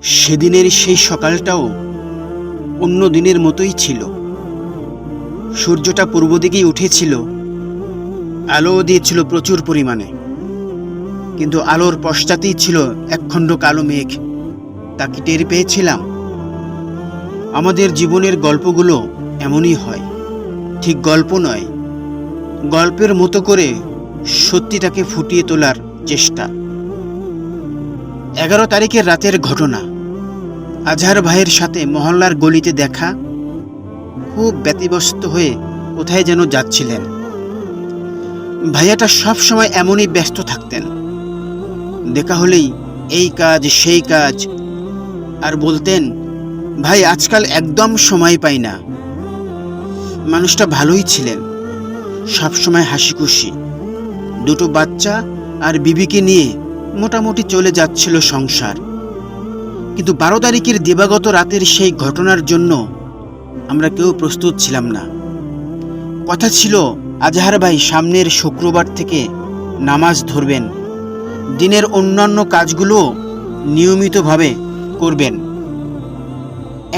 সেদিনের সেই সকালটাও অন্য দিনের মতোই ছিল। সূর্যটা পূর্ব দিকেই উঠেছিল, আলোও দিয়েছিল প্রচুর পরিমাণে, কিন্তু আলোর পশ্চাতেই ছিল একখণ্ড কালো মেঘ। তা কি টের পেয়েছিলাম? আমাদের জীবনের গল্পগুলো এমনই হয়, ঠিক গল্প নয়, গল্পের মতো করে সত্যিটাকে ফুটিয়ে তোলার চেষ্টা। 11 তারিখের রাতের ঘটনা। আজহার ভাইয়ের সাথে মহল্লার গলিতে দেখা। খুব ব্যতিব্যস্ত হয়ে কোথায় যেন যাচ্ছিলেন। ভাইয়াটা সব সময় এমনই ব্যস্ত থাকতেন। দেখা হলেই এই কাজ সেই কাজ, আর বলতেন, ভাই আজকাল একদম সময় পাই না। মানুষটা ভালোই ছিলেন, সব সময় হাসি খুশি। 2টো বাচ্চা আর বিবিকে নিয়ে মোটামুটি চলে যাচ্ছিল সংসার। কিন্তু 12 তারিখের দিবাগত রাতের সেই ঘটনার জন্য আমরা কেউ প্রস্তুত ছিলাম না। কথা ছিল আজহার ভাই সামনের শুক্রবার থেকে নামাজ ধরবেন, দিনের অন্যান্য কাজগুলো নিয়মিতভাবে করবেন।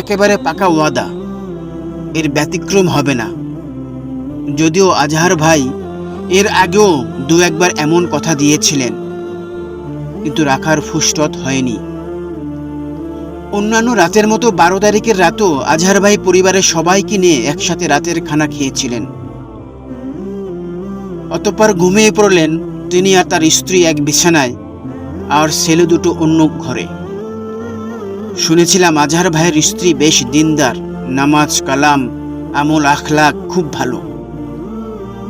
একেবারে পাকা ওয়াদা, এর ব্যতিক্রম হবে না। যদিও আজহার ভাই এর আগেও 2-1 বার এমন কথা দিয়েছিলেন, কিন্তু রাখার ফুসরত হয়নি। অন্যান্য রাতের মতো 12 তারিখের রাতও আজহার ভাই পরিবারের সবাইকে নিয়ে একসাথে রাতের খানা খেয়েছিলেন। অতঃপর ঘুমিয়ে পড়লেন তিনি আর তার স্ত্রী এক বিছানায়, আর ছেলে 2টো অন্য ঘরে। শুনেছিলাম আজহার ভাইয়ের স্ত্রী বেশ দিনদার, নামাজ কালাম আমল আখলাক খুব ভালো।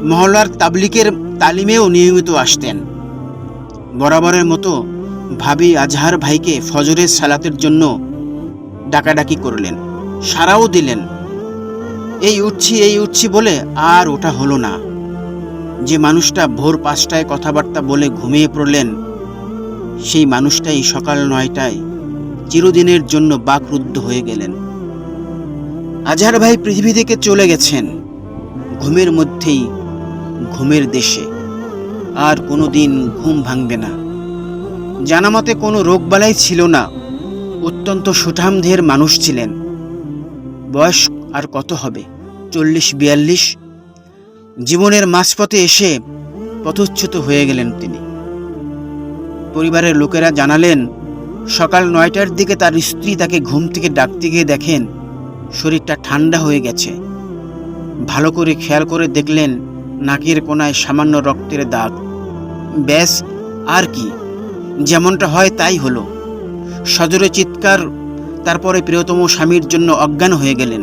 মহল্লার তাবলিকের তালিমেও নিয়মিত আসতেন। বরাবরের মতো ভাবি আজহার ভাইকে ফজরের সালাতের জন্য ডাকাডাকি করলেন, সারাও দিলেন। এই উঠছি বলে আর ওটা হলো না। যে মানুষটা ভোর 5টায় কথাবার্তা বলে ঘুমিয়ে পড়লেন, সেই মানুষটাই সকাল 9টায় চিরদিনের জন্য বাকরুদ্ধ হয়ে গেলেন। আজহার ভাই পৃথিবী থেকে চলে গেছেন ঘুমের মধ্যেই, ঘুমের দেশে। আর কোনোদিন ঘুম ভাঙবে না। জানামতে কোনো রোগবালাই ছিল না। অত্যন্ত সুঠামদেহের মানুষ ছিলেন। বয়স আর কত হবে, 40-42। জীবনের মাঝপথে এসে পথচ্যুত হয়ে গেলেন তিনি। পরিবারের লোকেরা জানালেন, সকাল 9টার দিকে তার স্ত্রী তাকে ঘুম থেকে ডাকতে গিয়ে দেখেন শরীরটা ঠান্ডা হয়ে গেছে। ভালো করে খেয়াল করে দেখলেন নাকের কোণায় সামান্য রক্তের দাগ। ব্যাস, আর কি, যেমনটা হয় তাই হলো। সজোরে চিৎকার, তারপরে প্রিয়তম স্বামীর জন্য অজ্ঞান হয়ে গেলেন।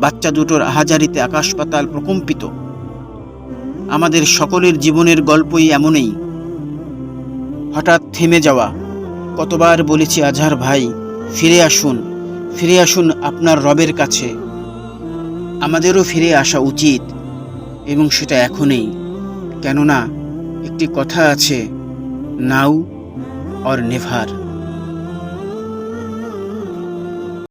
বাচ্চা 2টোর আহাজারিতে আকাশ পাতাল প্রকম্পিত। আমাদের সকলের জীবনের গল্পই এমনই, হঠাৎ থেমে যাওয়া। কতবার বলেছি আজহার ভাই, ফিরে আসুন আপনার রবের কাছে। আমাদেরও ফিরে আসা উচিত, এবং সেটা এখনই। কেননা একটি কথা আছে, নাও অর নেভার।